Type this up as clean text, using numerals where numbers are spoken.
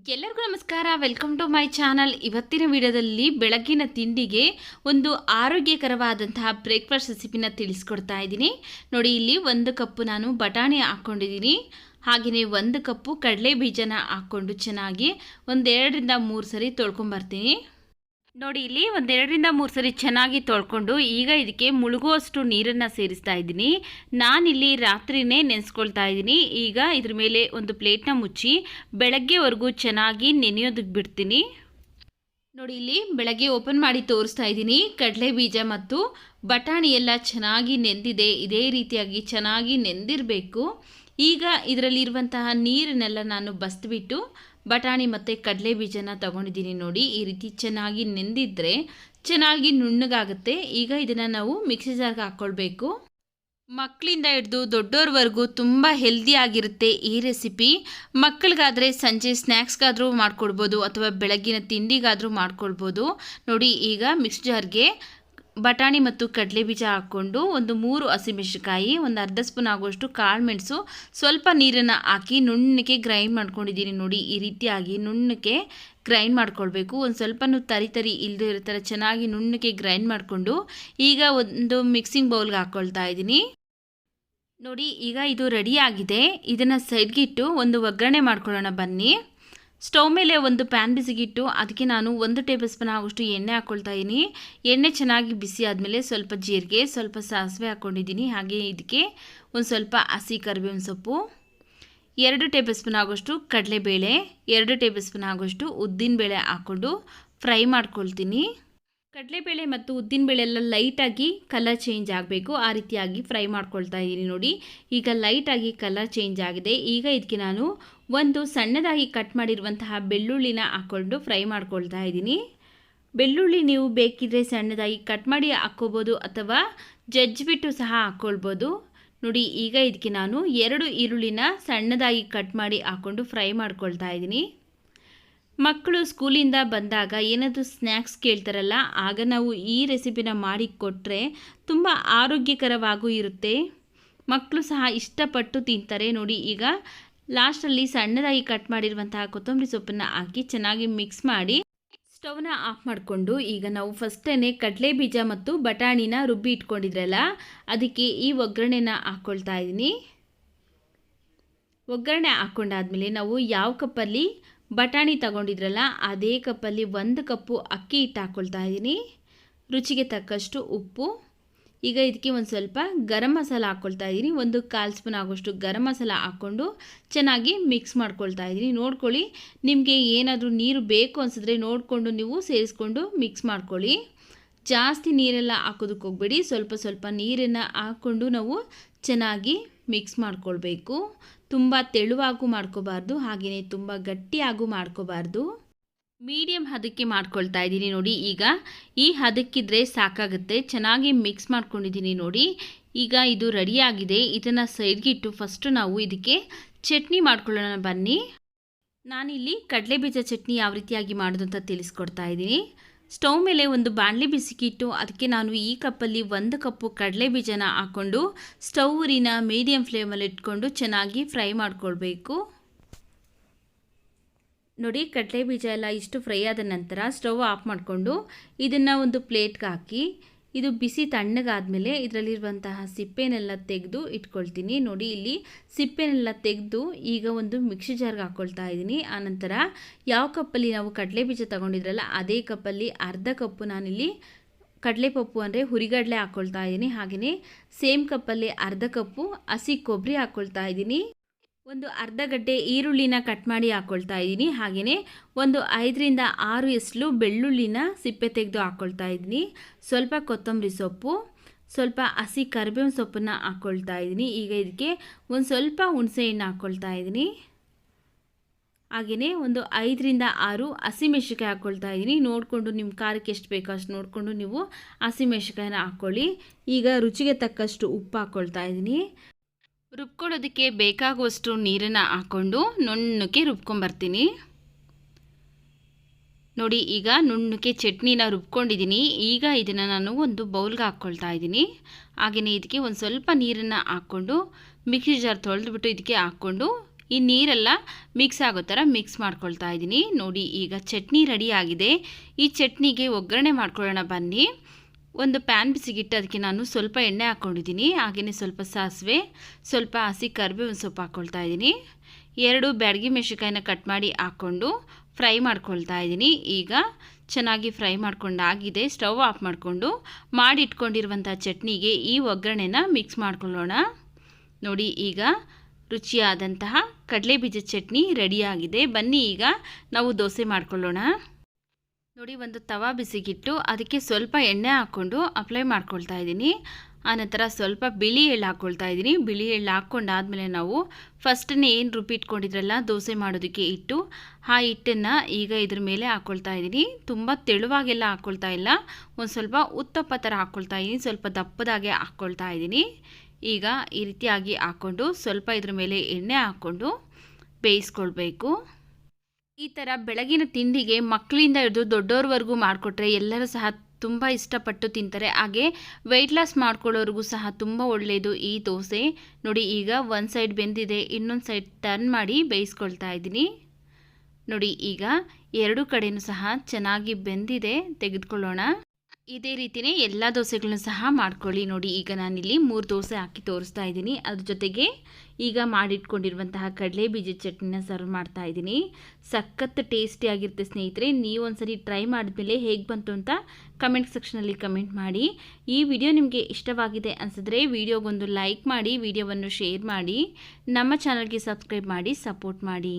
ಎಲ್ಲರಿಗೂ ನಮಸ್ಕಾರ. Welcome to my channel. ಇವತ್ತಿನ ವಿಡಿಯೋದಲ್ಲಿ ಬೆಳಗ್ಗಿನ ತಿಂಡಿಗೆ ಒಂದು ಆರೋಗ್ಯಕರವಾದಂತಹ ಬ್ರೇಕ್ಫಾಸ್ಟ್ ರೆಸಿಪಿನ ತಿಳಿಸ್ಕೊಡ್ತಾ ಇದ್ದೀನಿ. ನೋಡಿ, ಇಲ್ಲಿ 1 ಕಪ್ಪು ನಾನು ಬಟಾಣಿ ಹಾಕ್ಕೊಂಡಿದ್ದೀನಿ. ಹಾಗೆಯೇ 1 ಕಪ್ಪು ಕಡಲೆ ಬೀಜನ ಹಾಕ್ಕೊಂಡು ಚೆನ್ನಾಗಿ 1-2 ರಿಂದ 3 ಸರಿ ತೊಳ್ಕೊಂಬರ್ತೀನಿ. ನೋಡಿ, ಇಲ್ಲಿ 1-2 ರಿಂದ 3 ಸರಿ ಚೆನ್ನಾಗಿ ತೊಳ್ಕೊಂಡು ಈಗ ಇದಕ್ಕೆ ಮುಳುಗುವಷ್ಟು ನೀರನ್ನು ಸೇರಿಸ್ತಾ ಇದ್ದೀನಿ. ನಾನಿಲ್ಲಿ ರಾತ್ರಿನೇ ನೆನೆಸ್ಕೊಳ್ತಾ ಇದ್ದೀನಿ. ಈಗ ಇದ್ರ ಮೇಲೆ ಒಂದು ಪ್ಲೇಟ್ನ ಮುಚ್ಚಿ ಬೆಳಗ್ಗೆವರೆಗೂ ಚೆನ್ನಾಗಿ ನೆನೆಯೋದಕ್ಕೆ ಬಿಡ್ತೀನಿ. ನೋಡಿ, ಇಲ್ಲಿ ಬೆಳಗ್ಗೆ ಓಪನ್ ಮಾಡಿ ತೋರಿಸ್ತಾ ಇದ್ದೀನಿ. ಕಡಲೆ ಬೀಜ ಮತ್ತು ಬಟಾಣಿ ಎಲ್ಲ ಚೆನ್ನಾಗಿ ನೆಂದಿದೆ. ಇದೇ ರೀತಿಯಾಗಿ ಚೆನ್ನಾಗಿ ನೆಂದಿರಬೇಕು. ಈಗ ಇದರಲ್ಲಿರುವಂತಹ ನೀರನ್ನೆಲ್ಲ ನಾನು ಬಸ್ದುಬಿಟ್ಟು ಬಟಾಣಿ ಮತ್ತು ಕಡಲೆ ಬೀಜನ ತಗೊಂಡಿದ್ದೀನಿ. ನೋಡಿ, ಈ ರೀತಿ ಚೆನ್ನಾಗಿ ನೆಂದಿದ್ರೆ ಚೆನ್ನಾಗಿ ನುಣ್ಣಗಾಗುತ್ತೆ. ಈಗ ಇದನ್ನು ನಾವು ಮಿಕ್ಸಿ ಜಾರ್ಗೆ ಹಾಕ್ಕೊಳ್ಬೇಕು. ಮಕ್ಕಳಿಂದ ಹಿಡಿದು ದೊಡ್ಡೋರ್ವರೆಗೂ ತುಂಬ ಹೆಲ್ದಿ ಆಗಿರುತ್ತೆ ಈ ರೆಸಿಪಿ. ಮಕ್ಕಳಿಗಾದರೆ ಸಂಜೆ ಸ್ನ್ಯಾಕ್ಸ್ಗಾದರೂ ಮಾಡ್ಕೊಳ್ಬೋದು ಅಥವಾ ಬೆಳಗ್ಗಿನ ತಿಂಡಿಗಾದರೂ ಮಾಡ್ಕೊಳ್ಬೋದು. ನೋಡಿ, ಈಗ ಮಿಕ್ಸಿ ಜಾರ್ಗೆ ಬಟಾಣಿ ಮತ್ತು ಕಡಲೆ ಬೀಜ ಹಾಕ್ಕೊಂಡು ಒಂದು 3 ಹಸಿಮೆಣಸಿನಕಾಯಿ, ಒಂದು ಅರ್ಧ ಸ್ಪೂನ್ ಆಗುವಷ್ಟು ಕಾಳು ಮೆಣಸು, ಸ್ವಲ್ಪ ನೀರನ್ನು ಹಾಕಿ ನುಣ್ಣಗೆ ಗ್ರೈಂಡ್ ಮಾಡ್ಕೊಂಡಿದ್ದೀನಿ. ನೋಡಿ, ಈ ರೀತಿಯಾಗಿ ನುಣ್ಣಗೆ ಗ್ರೈಂಡ್ ಮಾಡ್ಕೊಳ್ಬೇಕು. ಒಂದು ಸ್ವಲ್ಪನೂ ತರಿ ಇಲ್ಲದೆ ಇರೋ ಥರ ಚೆನ್ನಾಗಿ ನುಣ್ಣಗೆ ಗ್ರೈಂಡ್ ಮಾಡಿಕೊಂಡು ಈಗ ಒಂದು ಮಿಕ್ಸಿಂಗ್ ಬೌಲ್ಗೆ ಹಾಕ್ಕೊಳ್ತಾ ಇದ್ದೀನಿ. ನೋಡಿ, ಈಗ ಇದು ರೆಡಿಯಾಗಿದೆ. ಇದನ್ನು ಸೈಡ್ಗಿಟ್ಟು ಒಂದು ಒಗ್ಗರಣೆ ಮಾಡ್ಕೊಳ್ಳೋಣ ಬನ್ನಿ. ಸ್ಟವ್ ಮೇಲೆ ಒಂದು ಪ್ಯಾನ್ ಬಿಸಿಗಿಟ್ಟು ಅದಕ್ಕೆ ನಾನು 1 ಟೇಬಲ್ ಸ್ಪೂನ್ ಆಗೋಷ್ಟು ಎಣ್ಣೆ ಹಾಕ್ಕೊಳ್ತಾ ಇದ್ದೀನಿ. ಎಣ್ಣೆ ಚೆನ್ನಾಗಿ ಬಿಸಿ ಆದಮೇಲೆ ಸ್ವಲ್ಪ ಜೀರಿಗೆ, ಸ್ವಲ್ಪ ಸಾಸಿವೆ ಹಾಕ್ಕೊಂಡಿದ್ದೀನಿ. ಹಾಗೆ ಇದಕ್ಕೆ ಒಂದು ಸ್ವಲ್ಪ ಹಸಿ ಕರಿಬೇವಿನ ಸೊಪ್ಪು, 2 ಟೇಬಲ್ ಸ್ಪೂನ್ ಆಗೋಷ್ಟು ಕಡಲೆಬೇಳೆ, 2 ಟೇಬಲ್ ಸ್ಪೂನ್ ಆಗೋಷ್ಟು ಉದ್ದಿನಬೇಳೆ ಹಾಕ್ಕೊಂಡು ಫ್ರೈ ಮಾಡ್ಕೊಳ್ತೀನಿ. ಕಡಲೆಬೇಳೆ ಮತ್ತು ಉದ್ದಿನಬೇಳೆ ಎಲ್ಲ ಲೈಟಾಗಿ ಕಲರ್ ಚೇಂಜ್ ಆಗಬೇಕು. ಆ ರೀತಿಯಾಗಿ ಫ್ರೈ ಮಾಡ್ಕೊಳ್ತಾ ಇದ್ದೀನಿ. ನೋಡಿ, ಈಗ ಲೈಟಾಗಿ ಕಲರ್ ಚೇಂಜ್ ಆಗಿದೆ. ಈಗ ಇದಕ್ಕೆ ನಾನು ಒಂದು ಸಣ್ಣದಾಗಿ ಕಟ್ ಮಾಡಿರುವಂತಹ ಬೆಳ್ಳುಳ್ಳಿನ ಹಾಕ್ಕೊಂಡು ಫ್ರೈ ಮಾಡ್ಕೊಳ್ತಾ ಇದ್ದೀನಿ. ಬೆಳ್ಳುಳ್ಳಿ ನೀವು ಬೇಕಿದ್ರೆ ಸಣ್ಣದಾಗಿ ಕಟ್ ಮಾಡಿ ಹಾಕ್ಕೋಬೋದು ಅಥವಾ ಜಜ್ಜಿಬಿಟ್ಟು ಸಹ ಹಾಕ್ಕೊಳ್ಬೋದು. ನೋಡಿ, ಈಗ ಇದಕ್ಕೆ ನಾನು 2 ಈರುಳ್ಳಿನ ಸಣ್ಣದಾಗಿ ಕಟ್ ಮಾಡಿ ಹಾಕ್ಕೊಂಡು ಫ್ರೈ ಮಾಡ್ಕೊಳ್ತಾ ಇದ್ದೀನಿ. ಮಕ್ಕಳು ಸ್ಕೂಲಿಂದ ಬಂದಾಗ ಏನಾದರೂ ಸ್ನ್ಯಾಕ್ಸ್ ಕೇಳ್ತಾರಲ್ಲ, ಆಗ ನಾವು ಈ ರೆಸಿಪಿನ ಮಾಡಿ ಕೊಟ್ಟರೆ ತುಂಬ ಆರೋಗ್ಯಕರವಾಗೂ ಇರುತ್ತೆ. ಮಕ್ಕಳು ಸಹ ಇಷ್ಟಪಟ್ಟು ತಿಂತಾರೆ. ನೋಡಿ, ಈಗ ಲಾಸ್ಟಲ್ಲಿ ಸಣ್ಣದಾಗಿ ಕಟ್ ಮಾಡಿರುವಂತಹ ಕೊತ್ತಂಬರಿ ಸೊಪ್ಪನ್ನು ಹಾಕಿ ಚೆನ್ನಾಗಿ ಮಿಕ್ಸ್ ಮಾಡಿ ಸ್ಟವ್ನ ಆಫ್ ಮಾಡಿಕೊಂಡು ಈಗ ನಾವು ಫಸ್ಟೇ ಕಡಲೆ ಬೀಜ ಮತ್ತು ಬಟಾಣಿನ ರುಬ್ಬಿ ಇಟ್ಕೊಂಡಿದ್ರಲ್ಲ, ಅದಕ್ಕೆ ಈ ಒಗ್ಗರಣೆನ ಹಾಕ್ಕೊಳ್ತಾ ಇದ್ದೀನಿ. ಒಗ್ಗರಣೆ ಹಾಕ್ಕೊಂಡಾದ್ಮೇಲೆ ನಾವು ಯಾವ ಕಪ್ಪಲ್ಲಿ ಬಟಾಣಿ ತಗೊಂಡಿದ್ರಲ್ಲ ಅದೇ ಕಪ್ಪಲ್ಲಿ 1 ಕಪ್ಪು ಅಕ್ಕಿ ಹಿಟ್ಟು ಹಾಕ್ಕೊಳ್ತಾ ಇದ್ದೀನಿ. ರುಚಿಗೆ ತಕ್ಕಷ್ಟು ಉಪ್ಪು. ಈಗ ಇದಕ್ಕೆ ಒಂದು ಸ್ವಲ್ಪ ಗರಂ ಮಸಾಲ ಹಾಕ್ಕೊಳ್ತಾ ಇದ್ದೀನಿ. 1/4 ಸ್ಪೂನ್ ಆಗೋಷ್ಟು ಗರಂ ಮಸಾಲ ಹಾಕ್ಕೊಂಡು ಚೆನ್ನಾಗಿ ಮಿಕ್ಸ್ ಮಾಡ್ಕೊಳ್ತಾ ಇದ್ದೀನಿ. ನೋಡ್ಕೊಳ್ಳಿ, ನಿಮಗೆ ಏನಾದರೂ ನೀರು ಬೇಕು ಅನಿಸಿದ್ರೆ ನೋಡಿಕೊಂಡು ನೀವು ಸೇರಿಸ್ಕೊಂಡು ಮಿಕ್ಸ್ ಮಾಡ್ಕೊಳ್ಳಿ. ಜಾಸ್ತಿ ನೀರೆಲ್ಲ ಹಾಕೋದಕ್ಕೆ ಹೋಗಬೇಡಿ. ಸ್ವಲ್ಪ ನೀರನ್ನು ಹಾಕ್ಕೊಂಡು ನಾವು ಚೆನ್ನಾಗಿ ಮಿಕ್ಸ್ ಮಾಡ್ಕೊಳ್ಬೇಕು. ತುಂಬ ತೆಳುವಾಗೂ ಮಾಡ್ಕೋಬಾರ್ದು, ಹಾಗೆಯೇ ತುಂಬ ಗಟ್ಟಿಯಾಗೂ ಮಾಡ್ಕೋಬಾರ್ದು. ಮೀಡಿಯಮ್ ಹದಕ್ಕೆ ಮಾಡ್ಕೊಳ್ತಾ ಇದ್ದೀನಿ. ನೋಡಿ, ಈಗ ಈ ಹದಕ್ಕಿದ್ರೆ ಸಾಕಾಗುತ್ತೆ. ಚೆನ್ನಾಗಿ ಮಿಕ್ಸ್ ಮಾಡ್ಕೊಂಡಿದ್ದೀನಿ. ನೋಡಿ, ಈಗ ಇದು ರೆಡಿಯಾಗಿದೆ. ಇದನ್ನು ಸೈಡ್ಗಿಟ್ಟು ಫಸ್ಟು ನಾವು ಇದಕ್ಕೆ ಚಟ್ನಿ ಮಾಡ್ಕೊಳ್ಳೋಣ ಬನ್ನಿ. ನಾನಿಲ್ಲಿ ಕಡಲೆ ಬೀಜ ಚಟ್ನಿ ಯಾವ ರೀತಿಯಾಗಿ ಮಾಡೋದು ಅಂತ ತಿಳಿಸ್ಕೊಡ್ತಾ ಇದ್ದೀನಿ. ಸ್ಟವ್ ಮೇಲೆ ಒಂದು ಬಾಣಲಿ ಬಿಸಿಕಿಟ್ಟು ಅದಕ್ಕೆ ನಾನು ಈ ಕಪ್ಪಲ್ಲಿ 1 ಕಪ್ಪು ಕಡಲೆ ಬೀಜನ ಹಾಕ್ಕೊಂಡು ಸ್ಟವ್ ಊರಿನ ಮೀಡಿಯಮ್ ಫ್ಲೇಮಲ್ಲಿ ಇಟ್ಕೊಂಡು ಚೆನ್ನಾಗಿ ಫ್ರೈ ಮಾಡ್ಕೊಳ್ಬೇಕು. ನೋಡಿ, ಕಡಲೆ ಬೀಜ ಎಲ್ಲ ಇಷ್ಟು ಫ್ರೈ ಆದ ನಂತರ ಸ್ಟವ್ ಆಫ್ ಮಾಡಿಕೊಂಡು ಇದನ್ನು ಒಂದು ಪ್ಲೇಟ್ಗೆ ಹಾಕಿ ಇದು ಬಿಸಿ ತಣ್ಣಗಾದಮೇಲೆ ಇದರಲ್ಲಿರುವಂತಹ ಸಿಪ್ಪೆನೆಲ್ಲ ತೆಗೆದು ಇಟ್ಕೊಳ್ತೀನಿ. ನೋಡಿ, ಇಲ್ಲಿ ಸಿಪ್ಪೆನೆಲ್ಲ ತೆಗೆದು ಈಗ ಒಂದು ಮಿಕ್ಸಿ ಜಾರ್ಗೆ ಹಾಕ್ಕೊಳ್ತಾ ಇದ್ದೀನಿ. ಆನಂತರ ಯಾವ ಕಪ್ಪಲ್ಲಿ ನಾವು ಕಡಲೆ ಬೀಜ ತೊಗೊಂಡಿದ್ರಲ್ಲ ಅದೇ ಕಪ್ಪಲ್ಲಿ ಅರ್ಧ ಕಪ್ಪು ನಾನಿಲ್ಲಿ ಕಡಲೆಪಪ್ಪು ಅಂದರೆ ಹುರಿಗಡಲೆ ಹಾಕ್ಕೊಳ್ತಾ ಇದ್ದೀನಿ. ಹಾಗೆಯೇ ಸೇಮ್ ಕಪ್ಪಲ್ಲಿ ಅರ್ಧ ಕಪ್ಪು ಹಸಿ ಕೊಬ್ಬರಿ ಹಾಕ್ಕೊಳ್ತಾ ಇದ್ದೀನಿ. ಒಂದು ಅರ್ಧ ಗಡ್ಡೆ ಈರುಳ್ಳಿನ ಕಟ್ ಮಾಡಿ ಹಾಕ್ಕೊಳ್ತಾ ಇದ್ದೀನಿ. ಹಾಗೆಯೇ ಒಂದು 5 ರಿಂದ 6 ಎಸಳು ಬೆಳ್ಳುಳ್ಳಿನ ಸಿಪ್ಪೆ ತೆಗೆದು ಹಾಕ್ಕೊಳ್ತಾ ಇದ್ದೀನಿ. ಸ್ವಲ್ಪ ಕೊತ್ತಂಬರಿ ಸೊಪ್ಪು, ಸ್ವಲ್ಪ ಹಸಿ ಕರಿಬೇವಿನ ಸೊಪ್ಪನ್ನು ಹಾಕ್ಕೊಳ್ತಾ ಇದ್ದೀನಿ. ಈಗ ಇದಕ್ಕೆ ಒಂದು ಸ್ವಲ್ಪ ಹುಣಸೆಹಣ್ಣು ಹಾಕ್ಕೊಳ್ತಾ ಇದ್ದೀನಿ. ಹಾಗೆಯೇ ಒಂದು 5 ರಿಂದ 6 ಹಸಿಮೆಣಸಿನಕಾಯಿ ಹಾಕ್ಕೊಳ್ತಾ ಇದ್ದೀನಿ. ನೋಡಿಕೊಂಡು ನಿಮ್ಮ ಖಾರಕ್ಕೆ ಎಷ್ಟು ಬೇಕೋ ಅಷ್ಟು ನೋಡಿಕೊಂಡು ನೀವು ಹಸಿಮೆಣಸಿನಕಾಯಿನ ಹಾಕ್ಕೊಳ್ಳಿ. ಈಗ ರುಚಿಗೆ ತಕ್ಕಷ್ಟು ಉಪ್ಪು ಹಾಕ್ಕೊಳ್ತಾ ಇದ್ದೀನಿ. ರುಬ್ಕೊಳ್ಳೋದಕ್ಕೆ ಬೇಕಾಗುವಷ್ಟು ನೀರನ್ನು ಹಾಕ್ಕೊಂಡು ನುಣ್ಣಗೆ ರುಬ್ಕೊಂಬರ್ತೀನಿ. ನೋಡಿ, ಈಗ ನುಣ್ಣಗೆ ಚಟ್ನಿನ ರುಬ್ಕೊಂಡಿದ್ದೀನಿ. ಈಗ ಇದನ್ನು ನಾನು ಒಂದು ಬೌಲ್ಗೆ ಹಾಕ್ಕೊಳ್ತಾ ಇದ್ದೀನಿ. ಹಾಗೆಯೇ ಇದಕ್ಕೆ ಒಂದು ಸ್ವಲ್ಪ ನೀರನ್ನು ಹಾಕ್ಕೊಂಡು ಮಿಕ್ಸಿ ಜಾರ್ ತೊಳೆದ್ಬಿಟ್ಟು ಇದಕ್ಕೆ ಹಾಕ್ಕೊಂಡು ಈ ನೀರೆಲ್ಲ ಮಿಕ್ಸ್ ಆಗೋ ಥರ ಮಿಕ್ಸ್ ಮಾಡ್ಕೊಳ್ತಾ ಇದ್ದೀನಿ. ನೋಡಿ ಈಗ ಚಟ್ನಿ ರೆಡಿಯಾಗಿದೆ. ಈ ಚಟ್ನಿಗೆ ಒಗ್ಗರಣೆ ಮಾಡ್ಕೊಳ್ಳೋಣ ಬನ್ನಿ. ಒಂದು ಪ್ಯಾನ್ ಬಿಸಿಗಿಟ್ಟು ಅದಕ್ಕೆ ನಾನು ಸ್ವಲ್ಪ ಎಣ್ಣೆ ಹಾಕ್ಕೊಂಡಿದ್ದೀನಿ. ಹಾಗೆಯೇ ಸ್ವಲ್ಪ ಸಾಸಿವೆ, ಸ್ವಲ್ಪ ಹಸಿ ಕರಿಬೇವಿನ ಸೊಪ್ಪು ಹಾಕ್ಕೊಳ್ತಾ ಇದ್ದೀನಿ. 2 ಬ್ಯಾಡಗಿ ಮೆಣಸಿನಕಾಯಿನ ಕಟ್ ಮಾಡಿ ಹಾಕ್ಕೊಂಡು ಫ್ರೈ ಮಾಡ್ಕೊಳ್ತಾ ಇದ್ದೀನಿ. ಈಗ ಚೆನ್ನಾಗಿ ಫ್ರೈ ಮಾಡ್ಕೊಂಡಾಗಿದೆ. ಸ್ಟವ್ ಆಫ್ ಮಾಡಿಕೊಂಡು ಮಾಡಿಟ್ಕೊಂಡಿರುವಂಥ ಚಟ್ನಿಗೆ ಈ ಒಗ್ಗರಣೆನ ಮಿಕ್ಸ್ ಮಾಡ್ಕೊಳ್ಳೋಣ. ನೋಡಿ ಈಗ ರುಚಿಯಾದಂತಹ ಕಡಲೆಬೀಜ ಚಟ್ನಿ ರೆಡಿಯಾಗಿದೆ. ಬನ್ನಿ ಈಗ ನಾವು ದೋಸೆ ಮಾಡ್ಕೊಳ್ಳೋಣ. ನೋಡಿ ಒಂದು ತವಾ ಬಿಸಿಗಿಟ್ಟು ಅದಕ್ಕೆ ಸ್ವಲ್ಪ ಎಣ್ಣೆ ಹಾಕ್ಕೊಂಡು ಅಪ್ಲೈ ಮಾಡ್ಕೊಳ್ತಾ ಇದ್ದೀನಿ. ಆನಂತರ ಸ್ವಲ್ಪ ಬಿಳಿ ಎಳ್ಳು ಹಾಕ್ಕೊಳ್ತಾ ಇದ್ದೀನಿ. ಬಿಳಿ ಎಳ್ಳು ಹಾಕ್ಕೊಂಡಾದ್ಮೇಲೆ ನಾವು ಫಸ್ಟನ್ನೇ ಏನು ರುಬ್ಬಿಟ್ಕೊಂಡಿದ್ರಲ್ಲ ದೋಸೆ ಮಾಡೋದಕ್ಕೆ ಹಿಟ್ಟು, ಆ ಹಿಟ್ಟನ್ನು ಈಗ ಇದ್ರ ಮೇಲೆ ಹಾಕ್ಕೊಳ್ತಾ ಇದ್ದೀನಿ. ತುಂಬ ತೆಳುವಾಗೆಲ್ಲ ಹಾಕ್ಕೊಳ್ತಾ ಇಲ್ಲ, ಒಂದು ಸ್ವಲ್ಪ ಉತ್ತಪ್ಪ ಥರ ಹಾಕ್ಕೊಳ್ತಾ ಇದ್ದೀನಿ. ಸ್ವಲ್ಪ ದಪ್ಪದಾಗೆ ಹಾಕ್ಕೊಳ್ತಾ ಇದ್ದೀನಿ. ಈಗ ಈ ರೀತಿಯಾಗಿ ಹಾಕ್ಕೊಂಡು ಸ್ವಲ್ಪ ಇದ್ರ ಮೇಲೆ ಎಣ್ಣೆ ಹಾಕ್ಕೊಂಡು ಬೇಯಿಸ್ಕೊಳ್ಬೇಕು. ಈ ಥರ ಬೆಳಗಿನ ತಿಂಡಿಗೆ ಮಕ್ಕಳಿಂದ ಹಿಡಿದು ದೊಡ್ಡೋರ್ವರೆಗೂ ಮಾಡಿಕೊಟ್ರೆ ಎಲ್ಲರೂ ಸಹ ತುಂಬ ಇಷ್ಟಪಟ್ಟು ತಿಂತಾರೆ. ಹಾಗೆ ವೆಯ್ಟ್ ಲಾಸ್ ಮಾಡ್ಕೊಳ್ಳೋರಿಗೂ ಸಹ ತುಂಬ ಒಳ್ಳೆಯದು ಈ ದೋಸೆ. ನೋಡಿ ಈಗ ಒಂದು ಸೈಡ್ ಬೆಂದಿದೆ, ಇನ್ನೊಂದು ಸೈಡ್ ಟರ್ನ್ ಮಾಡಿ ಬೇಯಿಸ್ಕೊಳ್ತಾ ಇದ್ದೀನಿ. ನೋಡಿ ಈಗ 2 ಕಡೆಯೂ ಸಹ ಚೆನ್ನಾಗಿ ಬೆಂದಿದೆ, ತೆಗೆದುಕೊಳ್ಳೋಣ. ಇದೇ ರೀತಿಯೇ ಎಲ್ಲ ದೋಸೆಗಳನ್ನು ಸಹ ಮಾಡ್ಕೊಳ್ಳಿ. ನೋಡಿ ಈಗ ನಾನಿಲ್ಲಿ 3 ದೋಸೆ ಹಾಕಿ ತೋರಿಸ್ತಾ ಇದ್ದೀನಿ. ಅದ್ರ ಜೊತೆಗೆ ಈಗ ಮಾಡಿಟ್ಕೊಂಡಿರುವಂತಹ ಕಡಲೆಬೀಜ ಚಟ್ನಿನ ಸರ್ವ್ ಮಾಡ್ತಾ ಇದ್ದೀನಿ. ಸಖತ್ ಟೇಸ್ಟಿಯಾಗಿರುತ್ತೆ ಸ್ನೇಹಿತರೆ. ನೀವು ಒಂದ್ಸರಿ ಟ್ರೈ ಮಾಡಿದ್ಮೇಲೆ ಹೇಗೆ ಬಂತು ಅಂತ ಕಮೆಂಟ್ ಸೆಕ್ಷನಲ್ಲಿ ಕಮೆಂಟ್ ಮಾಡಿ. ಈ ವಿಡಿಯೋ ನಿಮಗೆ ಇಷ್ಟವಾಗಿದೆ ಅನಿಸಿದ್ರೆ ವಿಡಿಯೋಗೊಂದು ಲೈಕ್ ಮಾಡಿ, ವಿಡಿಯೋವನ್ನು ಶೇರ್ ಮಾಡಿ, ನಮ್ಮ ಚಾನಲ್ಗೆ ಸಬ್ಸ್ಕ್ರೈಬ್ ಮಾಡಿ ಸಪೋರ್ಟ್ ಮಾಡಿ.